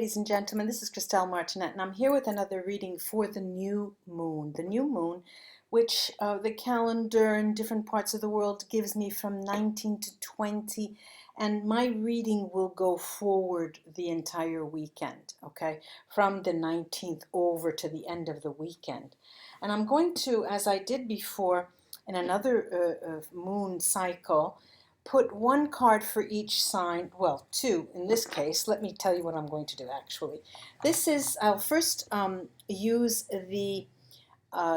ladies and gentlemen, this is Christelle Martinette, and I'm here with another reading for the new moon. The new moon, which the calendar in different parts of the world gives me from 19 to 20, and my reading will go forward the entire weekend, okay, from the 19th over to the end of the weekend. And I'm going to, as I did before in another moon cycle, put one card for each sign, well, two in this case. Let me tell you what I'm going to do actually. This is, I'll first use the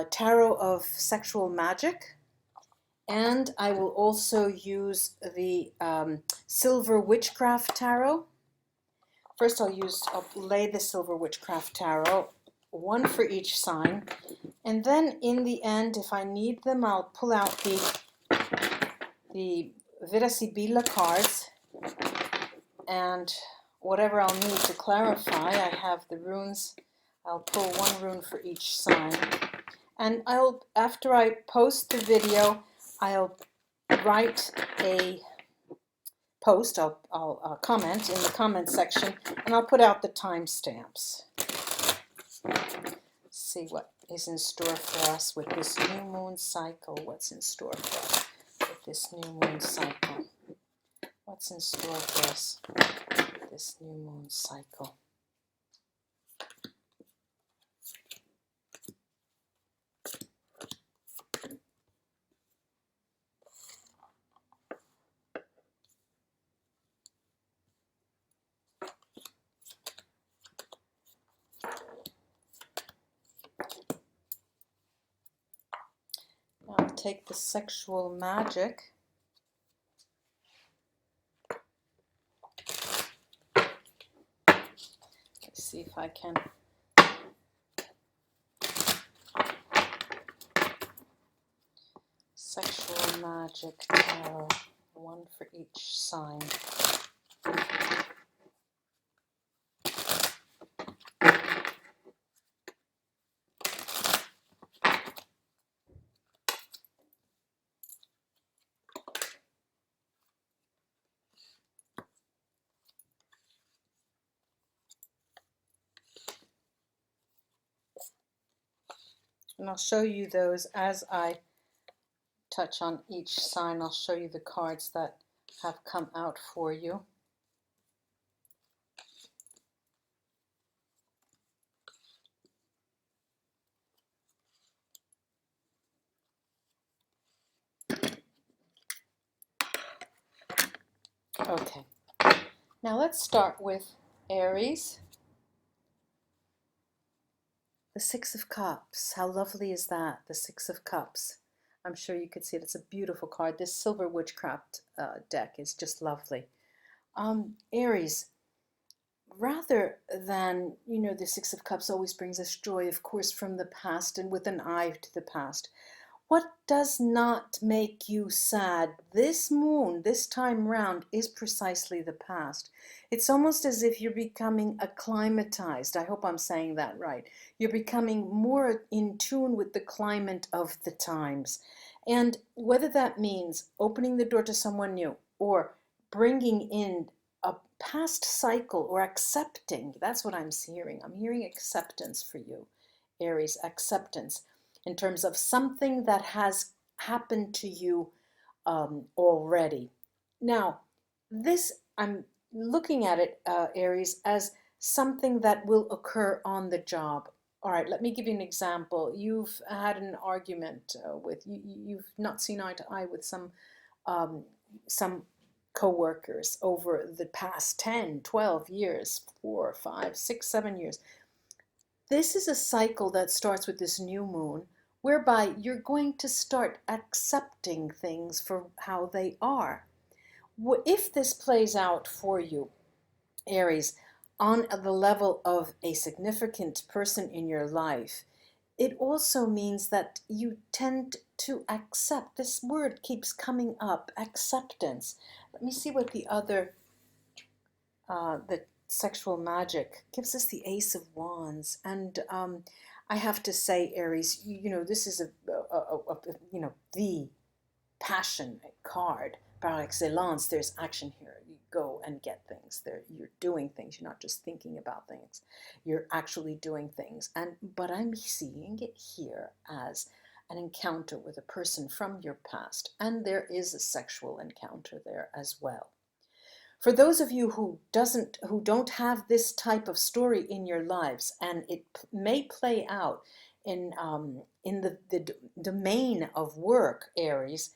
Tarot of Sexual Magic, and I will also use the Silver Witchcraft Tarot. First I'll lay the Silver Witchcraft Tarot, one for each sign, and then in the end, if I need them, I'll pull out the VERA SIBILLA cards, and whatever I'll need to clarify, I have the runes. I'll pull one rune for each sign, and after I post the video, I'll write a post. I'll comment in the comment section, and I'll put out the timestamps. See what is in store for us with this new moon cycle. What's in store for us with this new moon cycle? What's in store for us with this new moon cycle? I'll take the sexual magic. Let's see if I can. Sexual magic tarot, one for each sign. And I'll show you those as I touch on each sign. I'll show you the cards that have come out for you. Okay, now let's start with Aries. The Six of Cups. How lovely is that? The Six of Cups. I'm sure you could see it. It's a beautiful card. This Silver Witchcraft deck is just lovely. Aries, rather than, the Six of Cups always brings us joy, of course, from the past and with an eye to the past. What does not make you sad this moon, this time round, is precisely the past. It's almost as if you're becoming acclimatized. I hope I'm saying that right. You're becoming more in tune with the climate of the times. And whether that means opening the door to someone new or bringing in a past cycle or accepting, that's what I'm hearing. I'm hearing acceptance for you, Aries, acceptance. In terms of something that has happened to you already. Now, this, I'm looking at it, Aries, as something that will occur on the job. All right, let me give you an example. You've had an argument you've not seen eye to eye with some co-workers over the past 10, 12 years, 4, 5, 6, 7 years. This is a cycle that starts with this new moon, whereby you're going to start accepting things for how they are. If this plays out for you, Aries, on the level of a significant person in your life, it also means that you tend to accept. This word keeps coming up, acceptance. Let me see what the other, the sexual magic gives us. The Ace of Wands, and I have to say, Aries, this is the passion card. Par excellence, there's action here. You go and get things. You're doing things. You're not just thinking about things. You're actually doing things. But I'm seeing it here as an encounter with a person from your past, and there is a sexual encounter there as well. For those of you who don't have this type of story in your lives, and it may play out in the domain of work, Aries,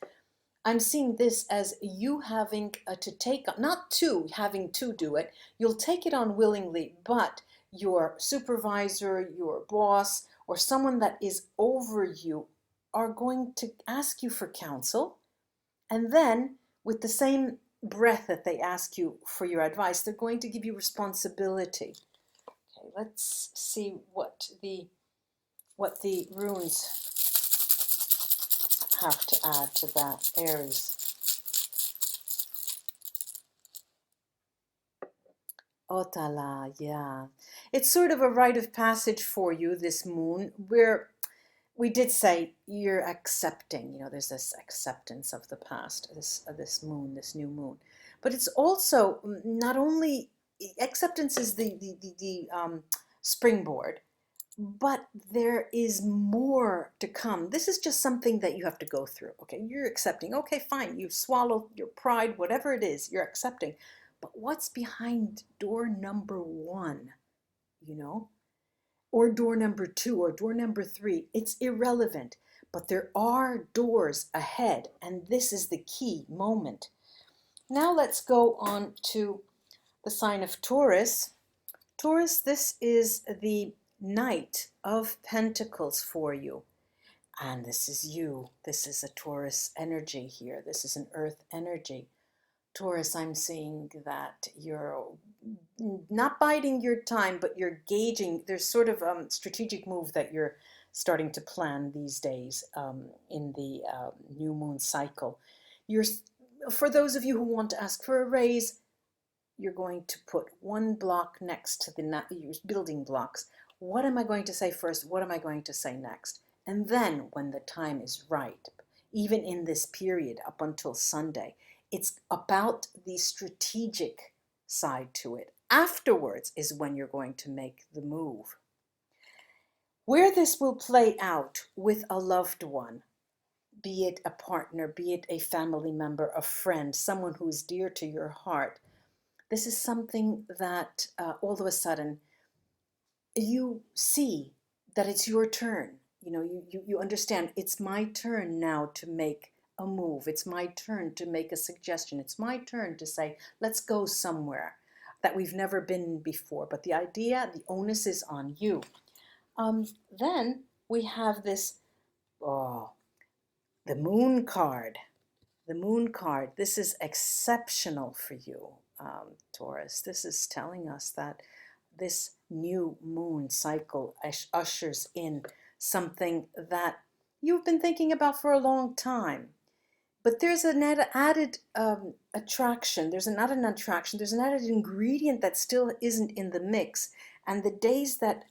I'm seeing this as you having to take, not to having to do it, you'll take it on willingly, but your supervisor, your boss, or someone that is over you are going to ask you for counsel, and then with the same breath that they ask you for your advice, they're going to give you responsibility. Okay, let's see what the runes have to add to that, Aries. Otala, yeah. It's sort of a rite of passage for you, this moon, where we did say you're accepting, there's this acceptance of the past, this moon, this new moon. But it's also not only acceptance is the springboard, but there is more to come. This is just something that you have to go through. Okay, you're accepting. Okay, fine. You swallow your pride, whatever it is, you're accepting. But what's behind door number 1, or door number 2, or door number 3? It's irrelevant. But there are doors ahead, and this is the key moment. Now let's go on to the sign of Taurus. Taurus, this is the Knight of Pentacles for you. And this is you. This is a Taurus energy here. This is an earth energy. Taurus, I'm seeing that you're not biding your time, but you're gauging. There's sort of a strategic move that you're starting to plan these days in the new moon cycle. For those of you who want to ask for a raise, you're going to put one block next to your building blocks. What am I going to say first? What am I going to say next? And then when the time is right, even in this period up until Sunday, it's about the strategic side to it. Afterwards is when you're going to make the move. Where this will play out with a loved one, be it a partner, be it a family member, a friend, someone who is dear to your heart, this is something that all of a sudden you see that it's your turn. You understand it's my turn now to make a move. It's my turn to make a suggestion. It's my turn to say, let's go somewhere that we've never been before. But the onus is on you. Then we have this, the moon card. The moon card. This is exceptional for you, Taurus. This is telling us that this new moon cycle ushers in something that you've been thinking about for a long time. But there's an added attraction. There's an added ingredient that still isn't in the mix. And the days that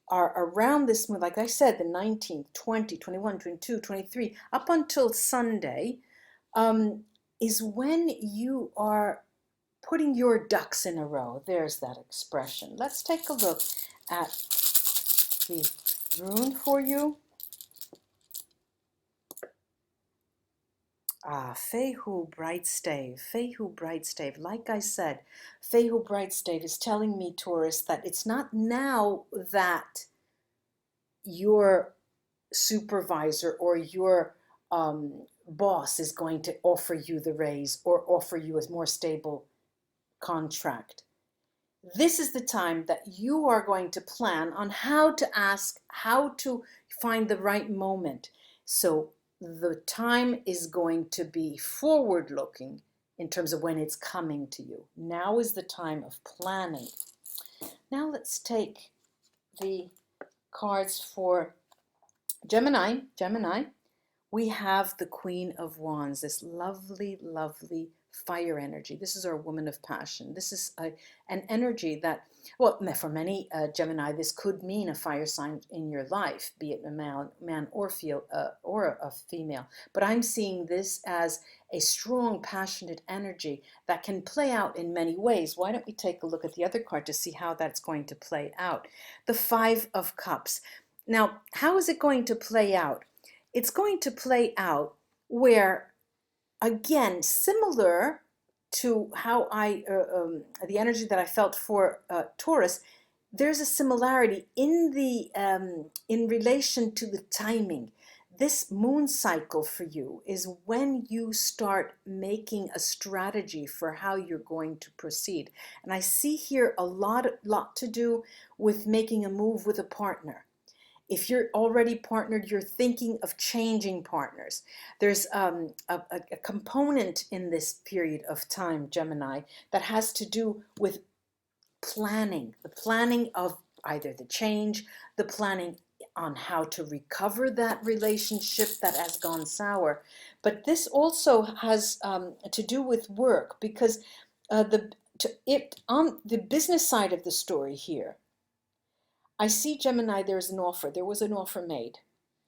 are around this moon, like I said, the 19th, 20, 21, 22, 23, up until Sunday, is when you are putting your ducks in a row. There's that expression. Let's take a look at the rune for you. Fehu Brightstave. Fehu Brightstave. Like I said, Fehu Brightstave is telling me, Taurus, that it's not now that your supervisor or your boss is going to offer you the raise or offer you a more stable contract. This is the time that you are going to plan on how to ask, how to find the right moment. So the time is going to be forward-looking in terms of when it's coming to you. Now is the time of planning. Now let's take the cards for Gemini. We have the Queen of Wands, this lovely, lovely fire energy. This is our woman of passion. This is an energy that, well, for many Gemini, this could mean a fire sign in your life, be it a man or a female. But I'm seeing this as a strong, passionate energy that can play out in many ways. Why don't we take a look at the other card to see how that's going to play out? The Five of Cups. Now, how is it going to play out? It's going to play out where, again, similar to how the energy that I felt for Taurus, there's a similarity in the in relation to the timing. This moon cycle for you is when you start making a strategy for how you're going to proceed. And I see here a lot to do with making a move with a partner. If you're already partnered, you're thinking of changing partners. There's a component in this period of time, Gemini, that has to do with planning, the planning of either the change, the planning on how to recover that relationship that has gone sour. But this also has to do with work, because on the business side of the story here, I see, Gemini, there's an offer. There was an offer made.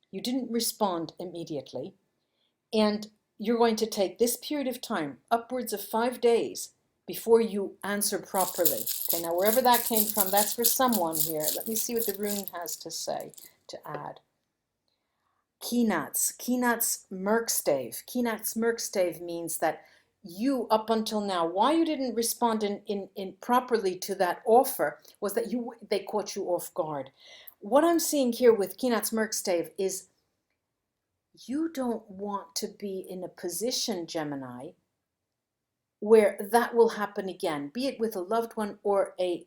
You didn't respond immediately. And you're going to take this period of time, upwards of 5 days, before you answer properly. Okay, now wherever that came from, that's for someone here. Let me see what the rune has to say to add. Keenats Merkstave. Keenats Merkstave means that you, up until now, why you didn't respond in properly to that offer was that they caught you off guard. What I'm seeing here with Keenats Merkstave is you don't want to be in a position, Gemini, where that will happen again, be it with a loved one or a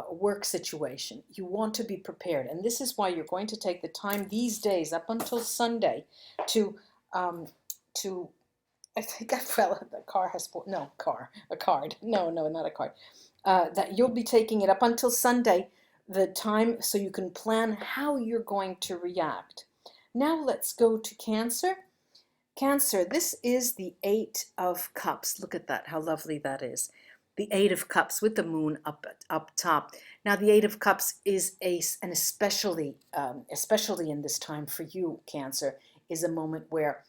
work situation. You want to be prepared. And this is why you're going to take the time these days up until Sunday to I think I fell. The car has a card. No, not a card. That you'll be taking it up until Sunday, the time, so you can plan how you're going to react. Now let's go to Cancer. Cancer, this is the Eight of Cups. Look at that, how lovely that is. The Eight of Cups with the moon up top. Now the Eight of Cups is and especially in this time for you, Cancer, is a moment where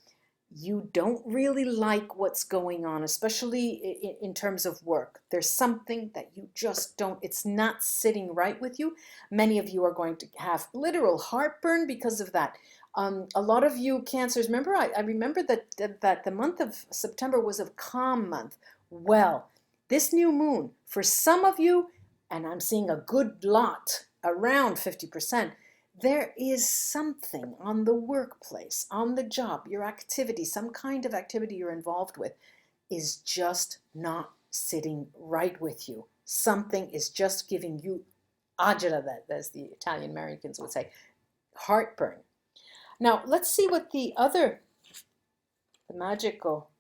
you don't really like what's going on, especially in terms of work. There's something that you just don't, it's not sitting right with you. Many of you are going to have literal heartburn because of that. A lot of you Cancers, remember, I remember that the month of September was a calm month. Well, this new moon, for some of you, and I'm seeing a good lot, around 50%, there is something on the workplace, on the job, your activity, some kind of activity you're involved with is just not sitting right with you. Something is just giving you agita, as the Italian Americans would say, heartburn. Now, let's see what the magical,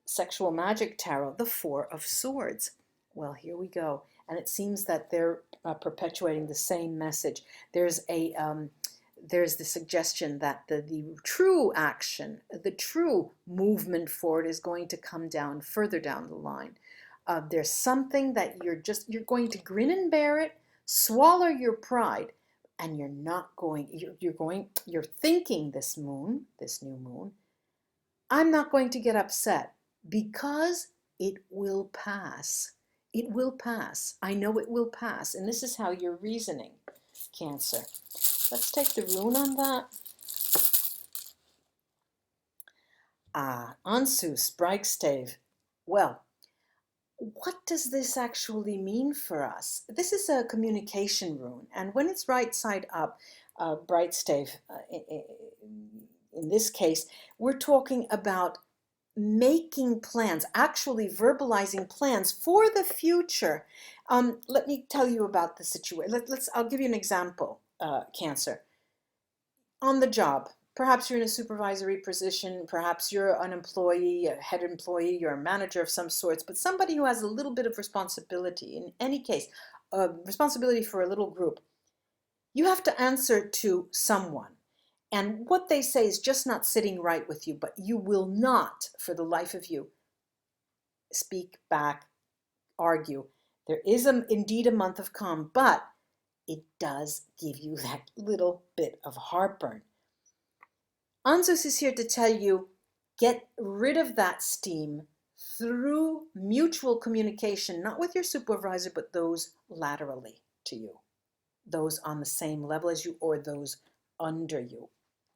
sexual magic tarot, the Four of Swords. Well, here we go. And it seems that they're perpetuating the same message. There's the suggestion that the true action, the true movement forward is going to come down further down the line. There's something that you're going to grin and bear it, swallow your pride, and you're not going, you're thinking this new moon, I'm not going to get upset because it will pass. It will pass. I know it will pass. And this is how you're reasoning, Cancer. Let's take the rune on that. Ansus, Brightstave. Well, what does this actually mean for us? This is a communication rune, and when it's right side up, Brightstave, in this case, we're talking about making plans, actually verbalizing plans for the future. Let me tell you about the situation. I'll give you an example, Cancer. On the job, perhaps you're in a supervisory position, perhaps you're an employee, a head employee, you're a manager of some sorts, but somebody who has a little bit of responsibility, in any case, responsibility for a little group. You have to answer to someone. And what they say is just not sitting right with you, but you will not, for the life of you, speak back, argue. There is indeed a month of calm, but it does give you that little bit of heartburn. Anzus is here to tell you, get rid of that steam through mutual communication, not with your supervisor, but those laterally to you, those on the same level as you or those under you.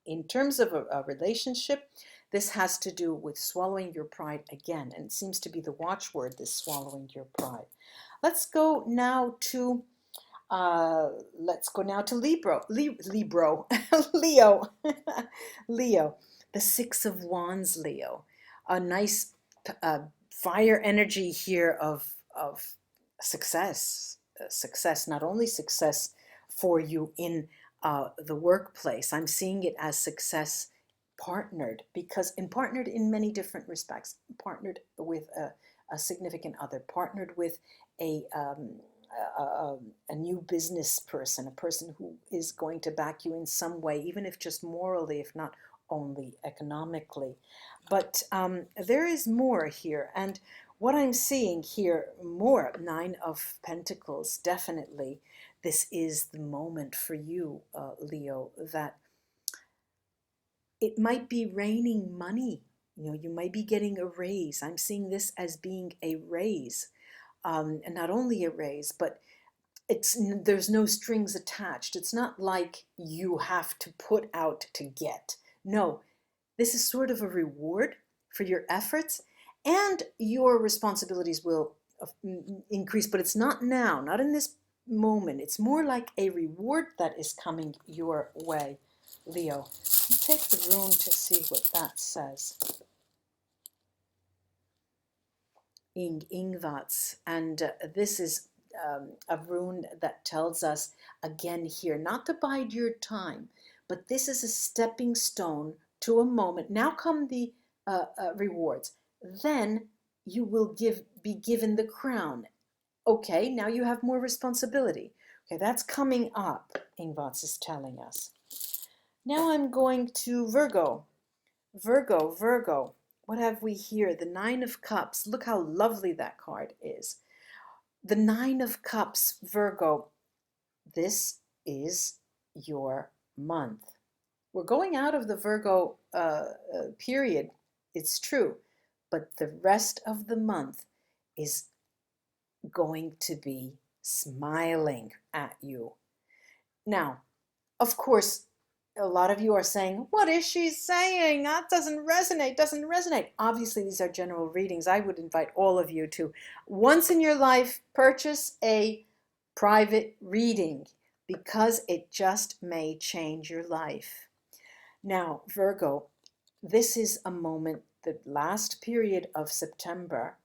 In terms of a relationship, this has to do with swallowing your pride again, and it seems to be the watchword, this swallowing your pride. Let's go now to Leo. Leo, the Six of Wands, Leo. A nice fire energy here of success. Success, not only success for you in the workplace. I'm seeing it as success partnered, because partnered in many different respects. Partnered with a significant other, partnered with a new business person, a person who is going to back you in some way, even if just morally, if not only economically. But there is more here. And what I'm seeing here, more, Nine of Pentacles, definitely. This is the moment for you, Leo, that it might be raining money. You know, you might be getting a raise. I'm seeing this as being a raise. And not only a raise, but there's no strings attached. It's not like you have to put out to get. No, this is sort of a reward for your efforts, and your responsibilities will increase, but it's not now, not in this moment. It's more like a reward that is coming your way, Leo. You take the rune to see what that says. Ingvats, and this is a rune that tells us again here not to bide your time, but this is a stepping stone to a moment. Now come the rewards. Then you will be given the crown. Okay, now you have more responsibility. Okay, that's coming up, Ingvats is telling us. Now I'm going to Virgo. Virgo. What have we here? The Nine of Cups. Look how lovely that card is. The Nine of Cups, Virgo. This is your month. We're going out of the Virgo period, it's true, but the rest of the month is going to be smiling at you. Now, of course, a lot of you are saying, what is she saying? That doesn't resonate. Obviously, these are general readings. I would invite all of you to, once in your life, purchase a private reading, because it just may change your life. Now, Virgo, this is a moment, the last period of September,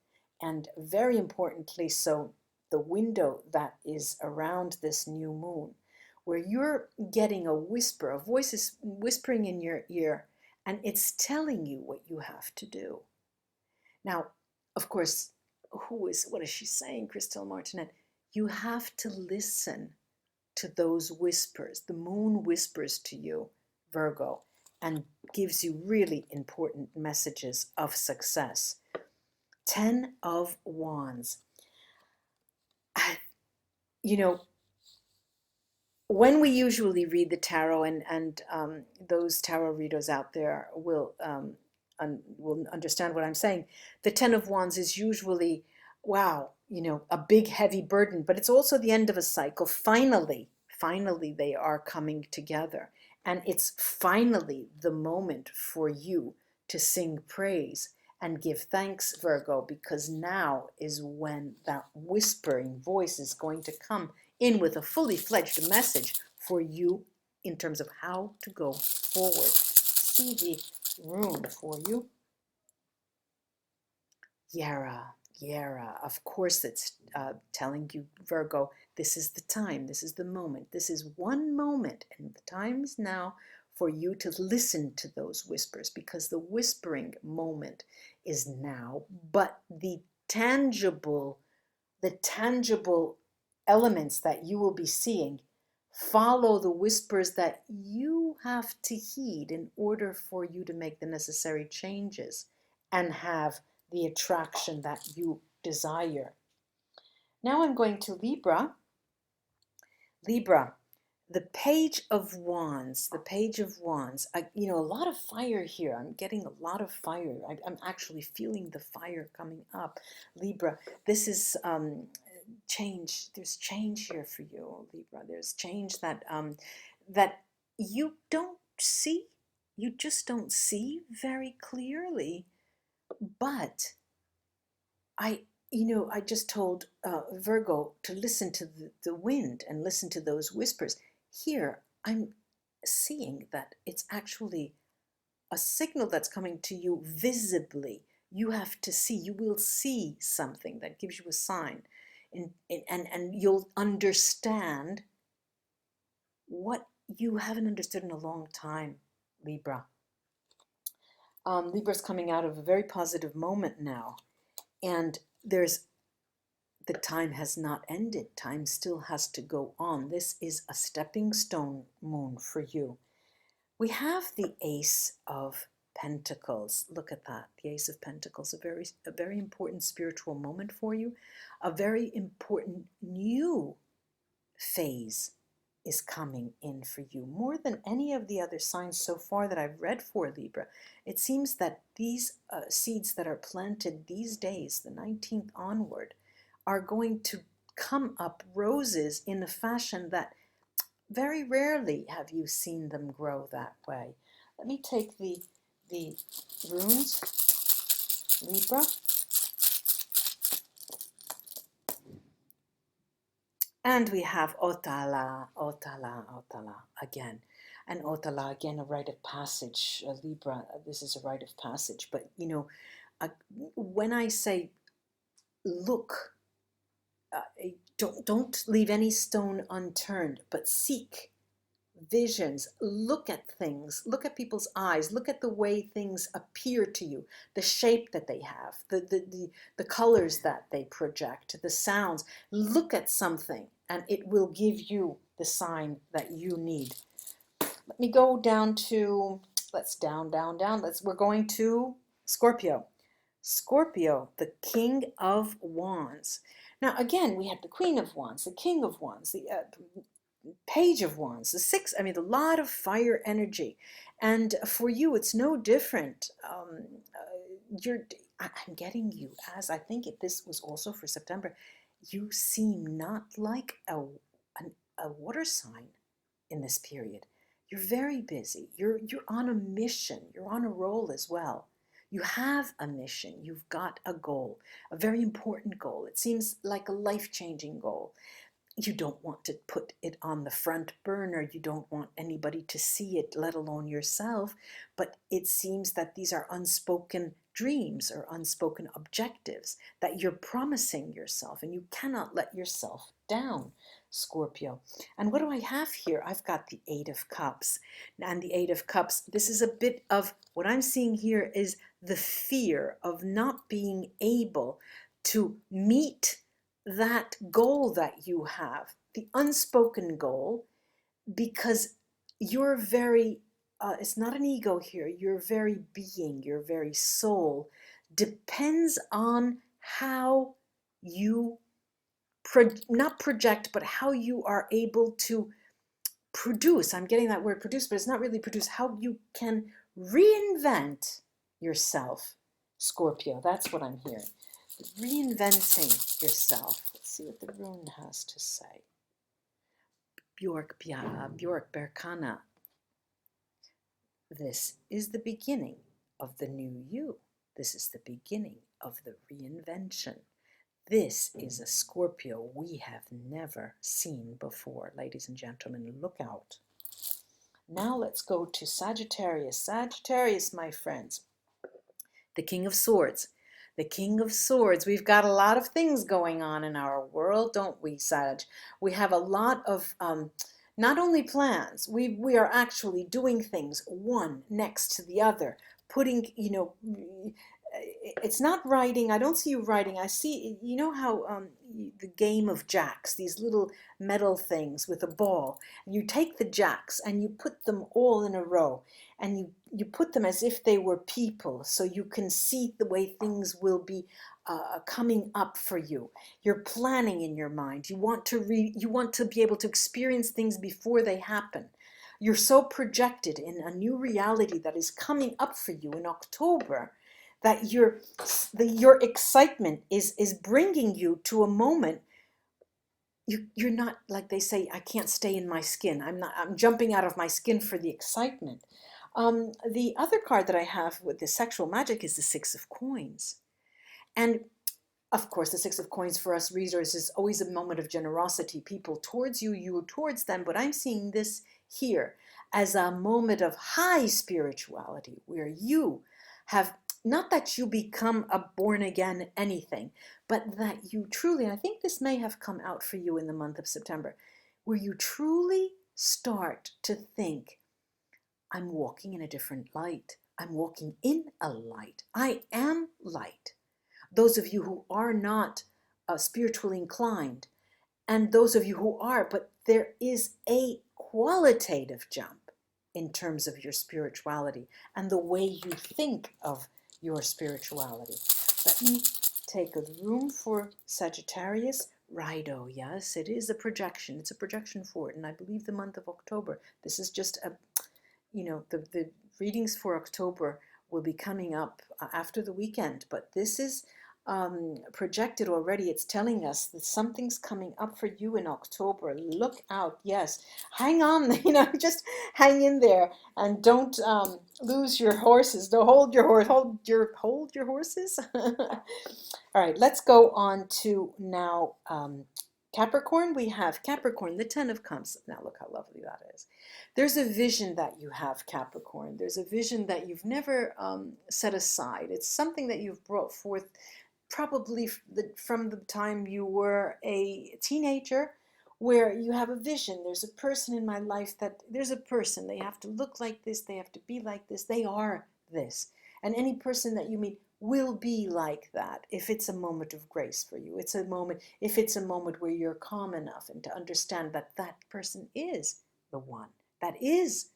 and very importantly so, the window that is around this new moon, where you're getting a whisper, a voice is whispering in your ear, and it's telling you what you have to do. Now, of course, what is she saying, Christelle Martinette? You have to listen to those whispers. The moon whispers to you, Virgo, and gives you really important messages of success. 10 of Wands. You know, when we usually read the tarot, and those tarot readers out there will understand what I'm saying, the 10 of Wands is usually, wow, you know, a big heavy burden, but it's also the end of a cycle. Finally they are coming together, and it's finally the moment for you to sing praise and give thanks, Virgo, because now is when that whispering voice is going to come in with a fully fledged message for you in terms of how to go forward. See the rune for you. Yara, of course it's telling you, Virgo, this is the time, this is the moment, this is one moment, and the time is now for you to listen to those whispers, because the whispering moment is now, but the tangible elements that you will be seeing follow the whispers that you have to heed in order for you to make the necessary changes and have the attraction that you desire. Now I'm going to Libra. Libra, the Page of Wands, the Page of Wands. You know, a lot of fire here. I'm getting a lot of fire. I'm actually feeling the fire coming up. Libra, this is change. There's change here for you, Libra. There's change that that you don't see. You just don't see very clearly. But I just told Virgo to listen to the wind and listen to those whispers. Here, I'm seeing that it's actually a signal that's coming to you visibly. You have to see, you will see something that gives you a sign. And you'll understand what you haven't understood in a long time, Libra. Libra's coming out of a very positive moment now. And the time has not ended. Time still has to go on. This is a stepping stone moon for you. We have the Ace of Pentacles. Look at that. The Ace of Pentacles, a very important spiritual moment for you. A very important new phase is coming in for you. More than any of the other signs so far that I've read for Libra, it seems that these seeds that are planted these days, the 19th onward, are going to come up roses in a fashion that very rarely have you seen them grow that way. Let me take the runes, Libra. And we have Otala, Otala, Otala again. And Otala, again, a rite of passage. Libra, this is a rite of passage. But, you know, when I say look, don't leave any stone unturned, but seek visions, look at things, look at people's eyes, look at the way things appear to you, the shape that they have, the colors that they project, the sounds. Look at something and it will give you the sign that you need. Let me go down to, down. We're going to Scorpio. Scorpio, the King of Wands. Now, again, we had the Queen of Wands, the King of Wands, the Page of Wands, the Six. I mean, a lot of fire energy. And for you, it's no different. I'm getting you, as I think this was also for September, you seem not like a water sign in this period. You're very busy. You're on a mission. You're on a roll as well. You have a mission. You've got a goal, a very important goal. It seems like a life-changing goal. You don't want to put it on the front burner. You don't want anybody to see it, let alone yourself. But it seems that these are unspoken dreams or unspoken objectives that you're promising yourself, and you cannot let yourself down, Scorpio. And what do I have here? I've got the Eight of Cups. And the Eight of Cups, this is a bit of what I'm seeing here is the fear of not being able to meet that goal that you have, the unspoken goal, because you're very, it's not an ego here, your very being, your very soul depends on how you, not project, but how you are able to produce. I'm getting that word produce, but it's not really produce, how you can reinvent yourself, Scorpio. That's what I'm hearing. Reinventing yourself. Let's see what the rune has to say. Bjork Berkana. This is the beginning of the new you. This is the beginning of the reinvention. This is a Scorpio we have never seen before. Ladies and gentlemen, look out. Now let's go to Sagittarius. Sagittarius, my friends, the King of Swords. The King of Swords. We've got a lot of things going on in our world, don't we, Sag? We have a lot of not only plans, we are actually doing things one next to the other, putting, it's not writing. I don't see you writing. I see, you know how the game of jacks, these little metal things with a ball. You take the jacks and you put them all in a row, and you put them as if they were people, so you can see the way things will be coming up for you. You're planning in your mind. You want to be able to experience things before they happen. You're so projected in a new reality that is coming up for you in October, that your excitement is bringing you to a moment. You're not, like they say, I can't stay in my skin. I'm jumping out of my skin for the excitement. The other card that I have with the sexual magic is the Six of Coins. And of course, the Six of Coins for us readers is always a moment of generosity. People towards you, you towards them. But I'm seeing this here as a moment of high spirituality, where you have, not that you become a born again anything, but that you truly, and I think this may have come out for you in the month of September, where you truly start to think, I'm walking in a different light. I'm walking in a light. I am light. Those of you who are not spiritually inclined, and those of you who are, but there is a qualitative jump in terms of your spirituality and the way you think of your spirituality. Let me take a room for Sagittarius. Righto, yes, it is a projection. It's a projection for it, and I believe the month of October. This is just a, the readings for October will be coming up after the weekend, but this is projected already. It's telling us that something's coming up for you in October. Look out. Yes, hang on. Just hang in there, and don't lose your horses. Don't hold your horse. Hold your horses. All right, let's go on to now Capricorn. We have Capricorn, the Ten of Cups. Now look how lovely that is. There's a vision that you have, Capricorn. There's a vision that you've never set aside. It's something that you've brought forth probably from the time you were a teenager, where you have a vision. There's a person in my life there's a person. They have to look like this. They have to be like this. They are this. And any person that you meet will be like that if it's a moment of grace for you. If it's a moment where you're calm enough and to understand that that person is the one. That is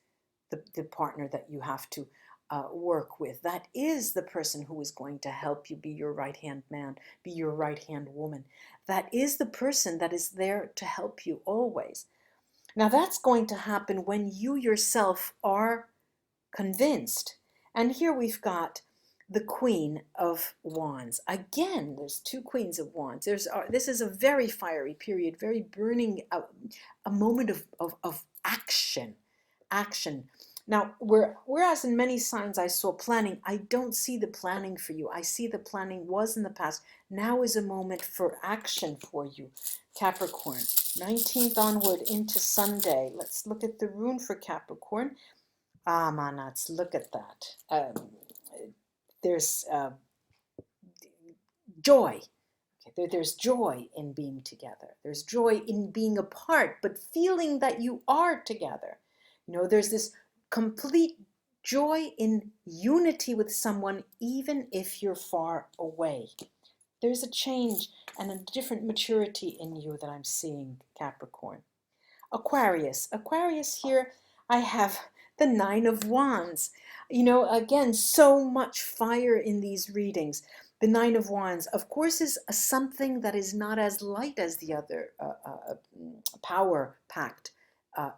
the partner that you have to work with. That is the person who is going to help you be your right-hand man, be your right-hand woman. That is the person that is there to help you always. Now that's going to happen when you yourself are convinced. And here we've got the Queen of Wands. Again, there's two Queens of Wands. This is a very fiery period, very burning, a moment of action. Now, whereas in many signs I saw planning, I don't see the planning for you. I see the planning was in the past. Now is a moment for action for you, Capricorn. 19th onward into Sunday. Let's look at the rune for Capricorn. Manats, look at that. There's joy. There's joy in being together. There's joy in being apart, but feeling that you are together. There's this complete joy in unity with someone, even if you're far away. There's a change and a different maturity in you that I'm seeing, Capricorn. Aquarius here, I have the Nine of Wands. Again, so much fire in these readings. The Nine of Wands, of course, is something that is not as light as the other power-packed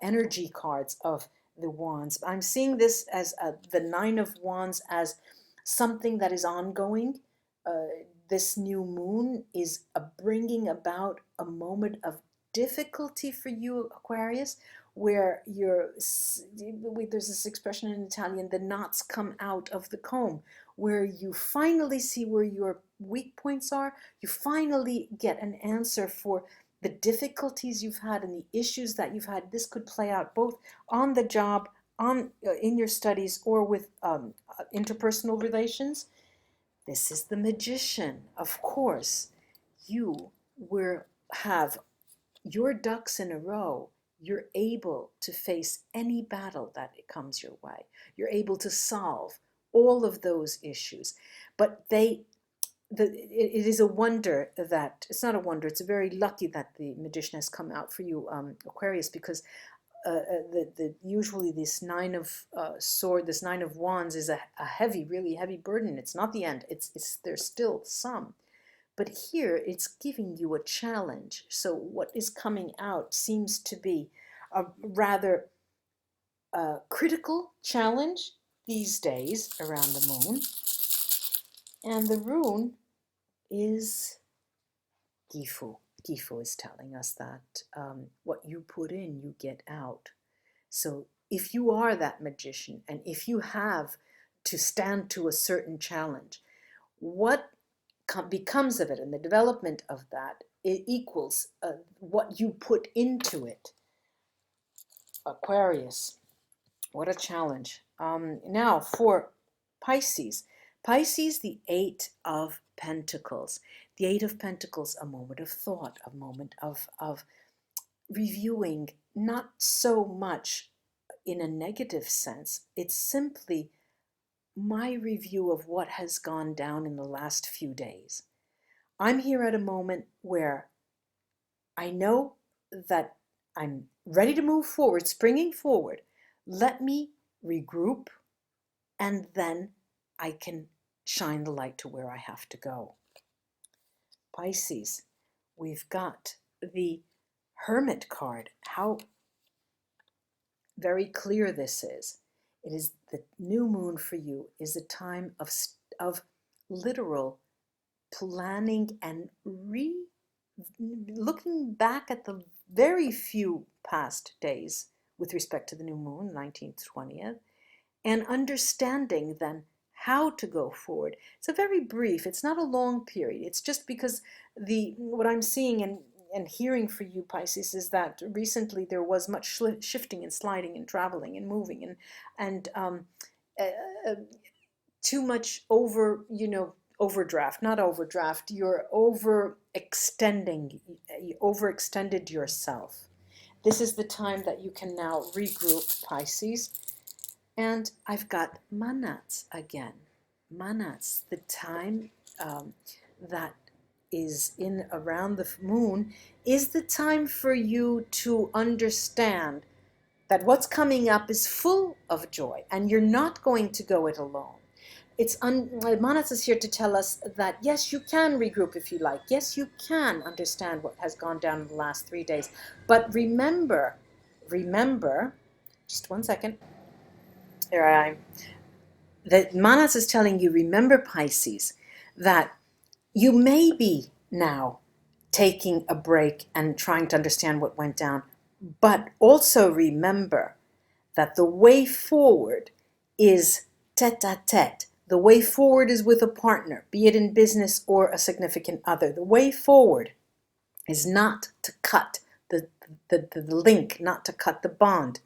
energy cards of the Wands. I'm seeing this as the Nine of Wands as something that is ongoing. This new moon is bringing about a moment of difficulty for you, Aquarius, where there's this expression in Italian, the knots come out of the comb, where you finally see where your weak points are. You finally get an answer for the difficulties you've had and the issues that you've had. This could play out both on the job, in your studies, or with interpersonal relations. This is the Magician. Of course, you will have your ducks in a row. You're able to face any battle that comes your way. You're able to solve all of those issues. But it is a wonder that, it's not a wonder, it's very lucky that the magician has come out for you, Aquarius, because usually this nine of this nine of wands is a heavy, really heavy burden. It's not the end. It's there's still some, but here it's giving you a challenge. So what is coming out seems to be a rather critical challenge these days around the moon, and the rune is Gifu. Gifu is telling us that what you put in, you get out. So if you are that magician, and if you have to stand to a certain challenge, what becomes of it and the development of that, it equals what you put into it. Aquarius, what a challenge. Now for Pisces. Pisces, the Eight of Pentacles. The Eight of Pentacles, a moment of thought, a moment of reviewing, not so much in a negative sense. It's simply my review of what has gone down in the last few days. I'm here at a moment where I know that I'm ready to move forward, springing forward. Let me regroup, and then I can shine the light to where I have to go. Pisces, we've got the Hermit card. How very clear this is. It is the new moon for you, is a time of literal planning and looking back at the very few past days with respect to the new moon, 19th, 20th, and understanding then how to go forward. It's a very brief, it's not a long period. It's just because what I'm seeing and hearing for you, Pisces, is that recently there was much shifting and sliding and traveling and moving and too much overdraft, not overdraft, you're overextended yourself. This is the time that you can now regroup, Pisces. And I've got Manats again. Manats, the time that is in around the moon, is the time for you to understand that what's coming up is full of joy, and you're not going to go it alone. Manats is here to tell us that yes, you can regroup if you like. Yes, you can understand what has gone down in the last 3 days. But remember, just one second. There I am. That Manats is telling you, remember, Pisces, that you may be now taking a break and trying to understand what went down, but also remember that the way forward is tete-a-tete. The way forward is with a partner, be it in business or a significant other. The way forward is not to cut the link, not to cut the bond,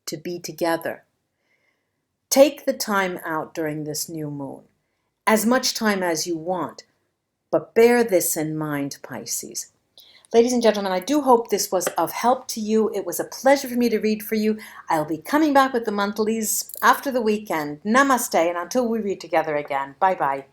to be together. Take the time out during this new moon, as much time as you want, but bear this in mind, Pisces. Ladies and gentlemen, I do hope this was of help to you. It was a pleasure for me to read for you. I'll be coming back with the monthlies after the weekend. Namaste, and until we read together again, bye-bye.